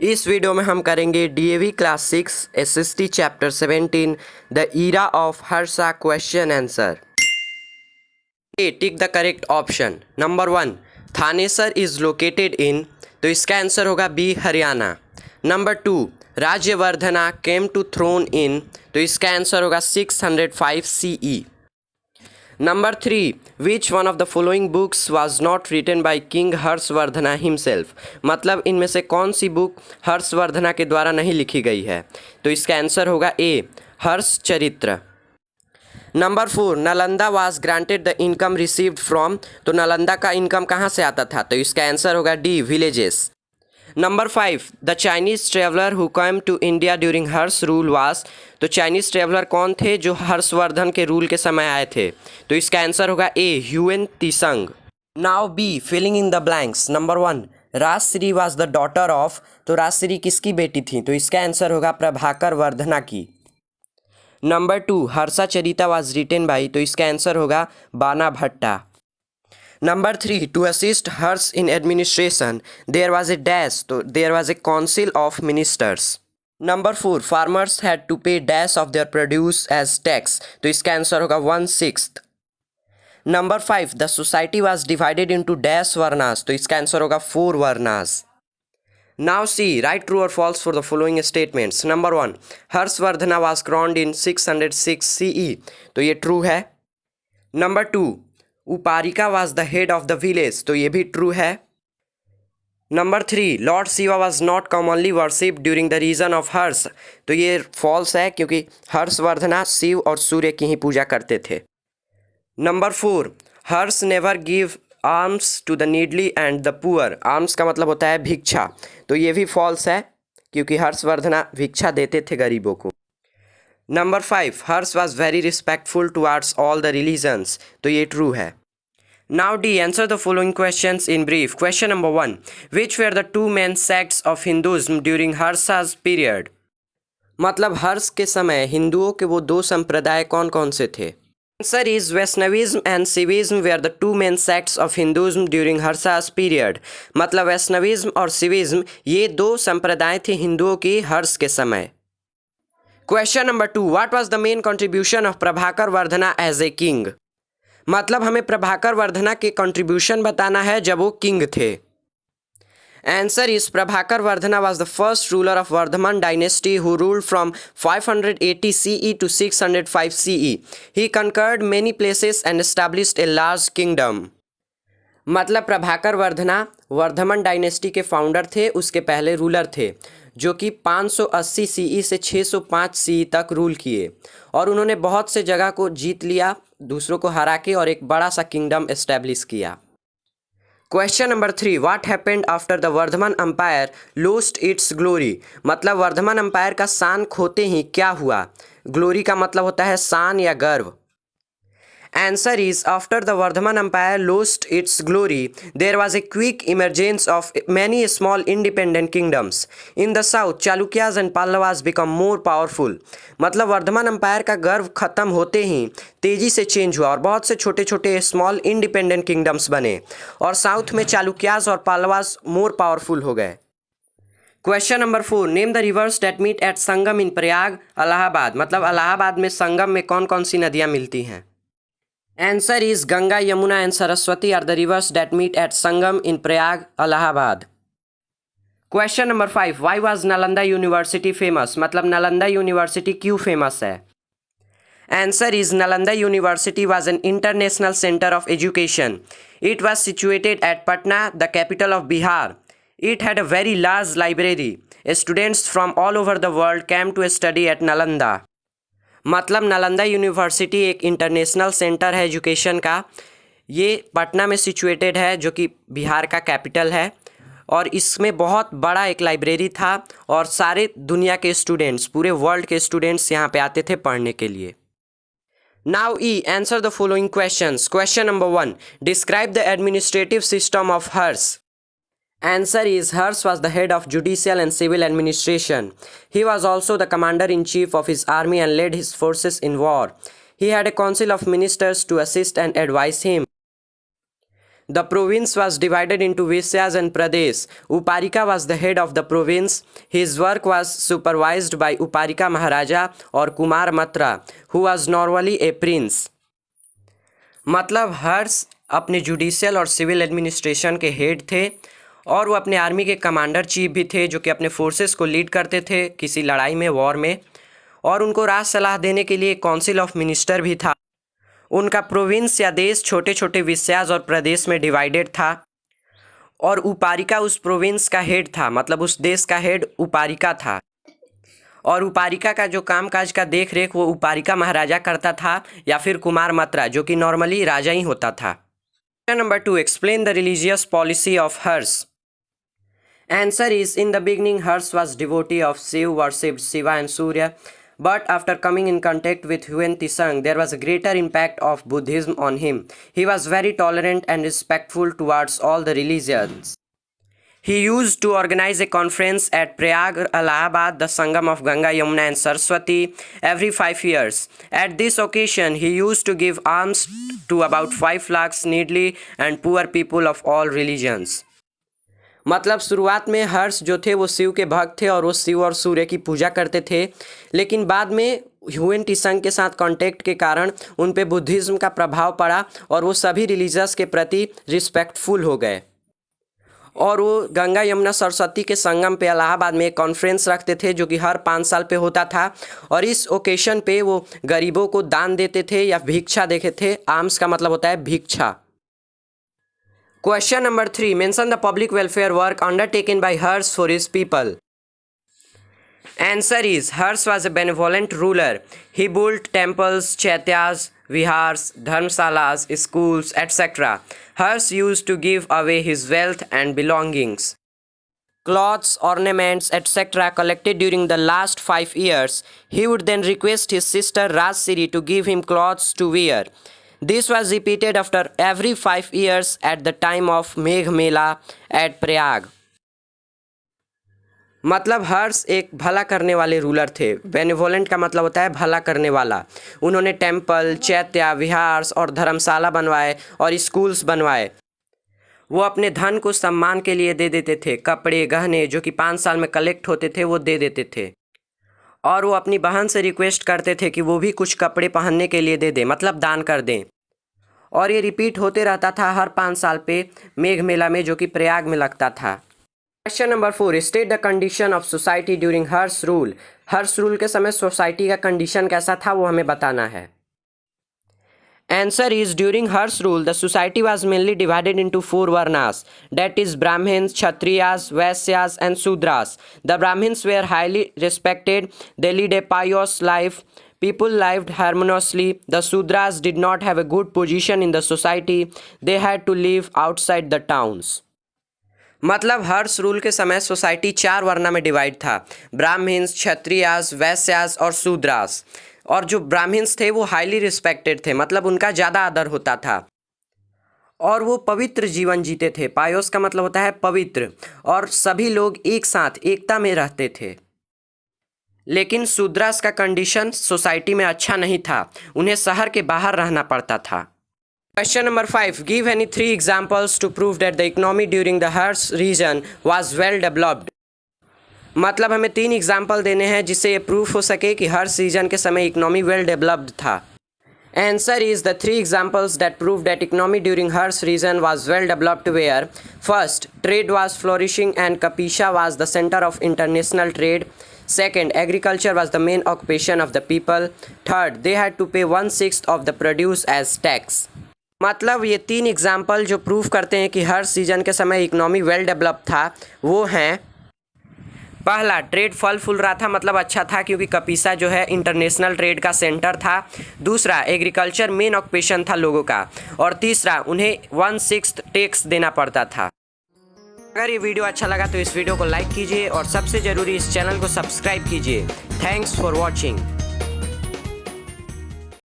इस वीडियो में हम करेंगे DAV class 6 SST chapter 17 the era of Harsha question answer. A tick the correct option. Number 1 Thanesar is located in, तो इसका answer होगा B Haryana. Number 2 Rajyavardhana came to throne in, तो इसका आंसर होगा 605 CE। Number 3 which one of the following books was not written by king Harshavardhana himself, मतलब इनमें से कौन सी बुक हर्षवर्धना के द्वारा नहीं लिखी गई है, तो इसका आंसर होगा ए हर्ष चरित्र। Number 4 Nalanda was granted the income received from, तो नालंदा का इनकम कहाँ से आता था, तो इसका आंसर होगा D villages. Number 5 the Chinese traveller who came to India during Harsh rule was, तो चाइनीज ट्रेवलर कौन थे जो हर्षवर्धन के रूल के समय आए थे, तो इसका आंसर होगा a Hiuen Tsang. Now B filling in the blanks. Number 1 Rajyashri was the daughter of, तो राजश्री किसकी बेटी थी, तो इसका आंसर होगा प्रभाकर वर्धना की। Number 2 Harsha Charita was written by, तो इसका आंसर होगा Bana Bhatta. Number 3 to assist Harsha in administration there was a dash, तो there was a council of ministers. Number 4 farmers had to pay dash of their produce as tax, तो इसका answer होगा 1/6। Number 5 the society was divided into dash varnas, तो इसका answer होगा 4 varnas. Now C right true और false for the following statements. Number 1 Harshavardhana was crowned in 606 CE, तो ये true है। Number 2 Uparika was the head of the village, तो ये भी ट्रू है। Number 3 lord Shiva was not commonly worshipped during the region of Harsha, तो ये फॉल्स है क्योंकि हर्षवर्धना शिव और सूर्य की ही पूजा करते थे। Number 4 Harsh never give arms to the needy and the poor, arms का मतलब होता है भिक्षा, तो ये भी फॉल्स है क्योंकि हर्षवर्धना भिक्षा देते थे गरीबों को। Number 5 Harsh was very respectful towards all the religions, तो ये ट्रू है। Now D answer the following questions in brief. Question number 1 which were the two main sects of Hinduism during Harsha's period, मतलब हर्ष के समय हिंदुओं के वो दो संप्रदाय कौन कौन से थे। Answer is Vaishnavism and Shivism were the two main sects of Hinduism during Harsha's period, मतलब वैष्णविज्म और शिविज्म ये दो संप्रदाय थे हिंदुओं की हर्ष के समय। Question number 2 what was the main contribution of Prabhakar Vardhana as a king, मतलब हमें प्रभाकर वर्धना के कंट्रीब्यूशन बताना है जब वो किंग थे। Answer is Prabhakar Vardhana was the first ruler of Vardhaman dynasty who ruled from 580 CE to 605 CE। He conquered many places and established a large kingdom, मतलब Prabhakar Vardhana Vardhaman dynasty के फाउंडर थे, उसके पहले रूलर थे जो कि 580 CE से 605 CE तक रूल किए और उन्होंने बहुत से जगह को जीत लिया दूसरों को हरा के और एक बड़ा सा किंगडम एस्टेब्लिश किया। Question number 3 what happened after the Vardhaman empire lost its glory, मतलब वर्धमान एम्पायर का शान खोते ही क्या हुआ। ग्लोरी का मतलब होता है शान या गर्व। Answer is after the Vardhaman Empire lost its glory, there was a quick emergence of many small independent kingdoms. In the south, Chalukyas and Pallavas become more powerful. मतलब वर्धमान एम्पायर का गर्व खत्म होते ही तेजी से चेंज हुआ और बहुत से छोटे छोटे स्मॉल इंडिपेंडेंट किंगडम्स बने और साउथ में चालुक्यास और पाल्लवास मोर पावरफुल हो गए। Question number 4 name the rivers that meet at Sangam in Prayag Allahabad, मतलब इलाहाबाद में संगम में कौन कौन सी नदियाँ मिलती हैं। Answer is Ganga, Yamuna and Saraswati are the rivers that meet at Sangam in Prayag, Allahabad. Question number 5 why was Nalanda University famous, मतलब Nalanda university क्यों फेमस है। Answer is Nalanda University was an international center of education. It was situated at Patna, the capital of Bihar. It had a very large library. Students from all over the world came to study at Nalanda. मतलब Nalanda university एक international centre है education का, ये पटना में situated है जो कि बिहार का कैपिटल है और इसमें बहुत बड़ा एक लाइब्रेरी था और सारे दुनिया के स्टूडेंट्स पूरे वर्ल्ड के स्टूडेंट्स यहाँ पे आते थे पढ़ने के लिए। Now E answer the following questions. Question number 1 describe the administrative system of Harsh. Answer is Harsh was the head of judicial and civil administration. He was also the commander-in-chief of his army and led his forces in war. He had a council of ministers to assist and advise him. The province was divided into Vishyas and Pradesh. Uparika was the head of the province. His work was supervised by Uparika Maharaja or Kumar Matra, who was normally a prince. मतलब हर्ष अपने judicial और civil administration के head थे और वो अपने army के commander chief भी थे, जो कि अपने फोर्सेस को लीड करते थे किसी लड़ाई में, वॉर में, और उनको राज सलाह देने के लिए काउंसिल ऑफ मिनिस्टर भी था। उनका प्रोविंस या देश छोटे छोटे विषयाज और प्रदेश में डिवाइडेड था और उपारिका उस प्रोविंस का हेड था, मतलब उस देश का हेड उपारिका था। और उपारिका का जो कामकाज का देख रेख वो उपारिका महाराजा करता था या फिर कुमार मत्रा, जो कि नॉर्मली राजा ही होता था। Question number 2, explain the religious policy of Harsh. Answer is in the beginning Harsh was devotee of Shiv, worshipped Shiva and Surya. But after coming in contact with Huyen Tsang, there was a greater impact of Buddhism on him. He was very tolerant and respectful towards all the religions. He used to organize a conference at Prayag, Allahabad, the Sangam of Ganga, Yamuna and Saraswati, every 5 years. At this occasion, he used to give alms to about 5 lakhs needy and poor people of all religions. मतलब शुरुआत में हर्ष जो थे वो शिव के भक्त थे और वो शिव और सूर्य की पूजा करते थे, लेकिन बाद में ह्यूएन त्संग के साथ कांटेक्ट के कारण उन पे बुद्धिज़्म का प्रभाव पड़ा और वो सभी रिलीजियस के प्रति रिस्पेक्टफुल हो गए। और वो गंगा यमुना सरस्वती के संगम पे इलाहाबाद में एक कॉन्फ्रेंस रखते थे जो कि हर 5 साल पे होता था, और इस ओकेशन पे वो गरीबों को दान देते थे या भिक्षा देते थे। आर्म्स का मतलब होता है भिक्षा। Question number 3. Mention the public welfare work undertaken by Harsh for his people. Answer is Harsh was a benevolent ruler. He built temples, chaityas, vihars, dharmsalas, schools, etc. Harsh used to give away his wealth and belongings. Clothes, ornaments, etc. collected during the last 5 years. He would then request his sister Rajsiri to give him clothes to wear. This was repeated after every 5 years at the time of Megh Mela at Prayag. मतलब हर्ष एक भला करने वाले ruler थे। Benevolent का मतलब होता है भला करने वाला। उन्होंने टेम्पल, चैत्या, विहार्स और धर्मशाला बनवाए और स्कूल्स बनवाए। वो अपने धन को सम्मान के लिए दे देते थे। कपड़े, गहने जो कि 5 साल में कलेक्ट होते थे वो दे देते थे, और वो अपनी बहन से रिक्वेस्ट करते थे कि वो भी कुछ कपड़े पहनने के लिए दे दे, मतलब दान कर दें। और ये रिपीट होते रहता था हर 5 साल पे मेघ मेला में, जो कि प्रयाग में लगता था। Question number 4, state the condition of society during Harsh rule. Harsh rule के समय सोसाइटी का कंडीशन कैसा था वो हमें बताना है। Answer is during Harsh rule, the society was mainly divided into 4 varnas, that is Brahmins, Kshatriyas, Vaisyas and Sudras. The Brahmins were highly respected. They led a pious life. People lived harmoniously. The Sudras did not have a good position in the society. They had to live outside the towns. मतलब हर्ष rule के समय society 4 वर्ना में divide था, Brahmins, Kshatriyas, वैश्यास और शूद्रास। और जो Brahmins थे वो हाईली रिस्पेक्टेड थे, मतलब उनका ज़्यादा आदर होता था और वो पवित्र जीवन जीते थे। पायोस का मतलब होता है पवित्र, और सभी लोग एक साथ एकता में रहते थे। लेकिन शूद्रास का कंडीशन सोसाइटी में अच्छा नहीं था, उन्हें शहर के बाहर रहना पड़ता था। Question number 5. Give any 3 examples to prove that the economy during the Harsh region was well developed. मतलब हमें 3 एग्जाम्पल देने हैं जिससे ये प्रूफ हो सके कि हर सीजन के समय इकोनॉमी वेल डेवलप्ड था। Answer is the 3 examples that prove that economy during Harsha region was well developed were first, trade was flourishing and Kapisha was the centre of international trade. Second, agriculture was the main occupation of the people. Third, they had to pay 1/6 of the produce as tax. मतलब ये 3 example जो prove करते हैं कि हर सीजन के समय economy well develop था वो हैं, पहला, ट्रेड फल फूल रहा था, मतलब अच्छा था क्योंकि कपीसा जो है इंटरनेशनल ट्रेड का सेंटर था। दूसरा, एग्रीकल्चर मेन ऑक्यूपेशन था लोगों का। और तीसरा, उन्हें 1/6 टैक्स देना पड़ता था। अगर ये वीडियो अच्छा लगा तो इस वीडियो को लाइक कीजिए और सबसे ज़रूरी इस चैनल को सब्सक्राइब कीजिए। Thanks for watching.